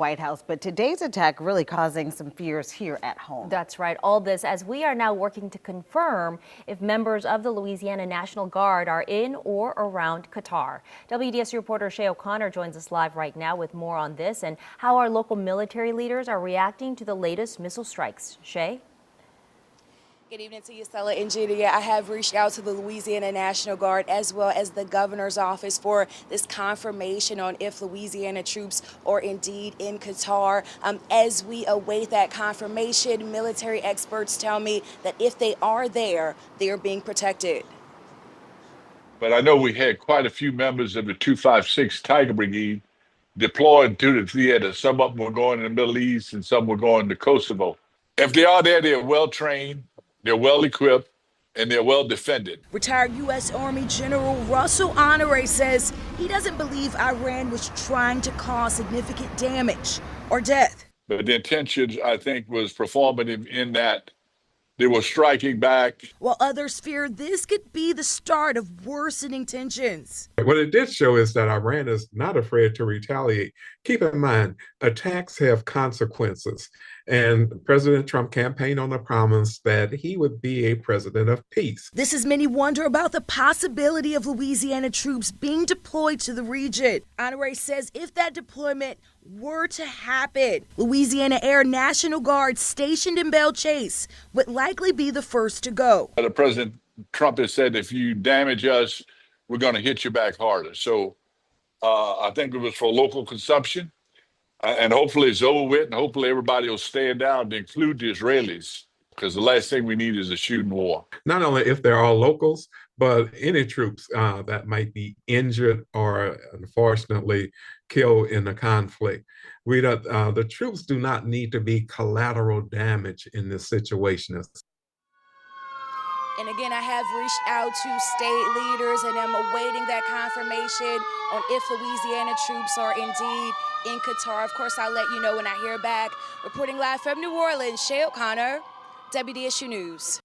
White House, but today's attack really causing some fears here at home. That's right. All this as we are now working to confirm if members of the Louisiana National Guard are in or around Qatar. WDSU reporter Shay O'Connor joins us live right now with more on this and how our local military leaders are reacting to the latest missile strikes. Shay? Good evening to you, Stella and Judy. I have reached out to the Louisiana National Guard as well as the governor's office for this confirmation on if Louisiana troops are indeed in Qatar. As we await that confirmation, military experts tell me that if they are there, they are being protected. But I know we had quite a few members of the 256 Tiger Brigade deployed to the theater. Some of them were going to the Middle East and some were going to Kosovo. If they are there, they're well trained. They're well equipped and they're well defended. Retired U.S. Army General Russell Honore says he doesn't believe Iran was trying to cause significant damage or death. But the intention, I think, was performative in that they were striking back. While others fear this could be the start of worsening tensions. What it did show is that Iran is not afraid to retaliate. Keep in mind, attacks have consequences. And President Trump campaigned on the promise that he would be a president of peace. This as many wonder about the possibility of Louisiana troops being deployed to the region. Honore says if that deployment were to happen, Louisiana Air National Guard stationed in Belle Chasse would likely be the first to go. The President Trump has said, if you damage us, we're going to hit you back harder. So I think it was for local consumption. And hopefully it's over with, and hopefully everybody will stand down to include the Israelis, because the last thing we need is a shooting war. Not only if they're all locals, but any troops that might be injured or unfortunately killed in the conflict. The troops do not need to be collateral damage in this situation. And again, I have reached out to state leaders and I'm awaiting that confirmation on if Louisiana troops are indeed in Qatar. Of course, I'll let you know when I hear back. Reporting live from New Orleans, Shay O'Connor, WDSU News.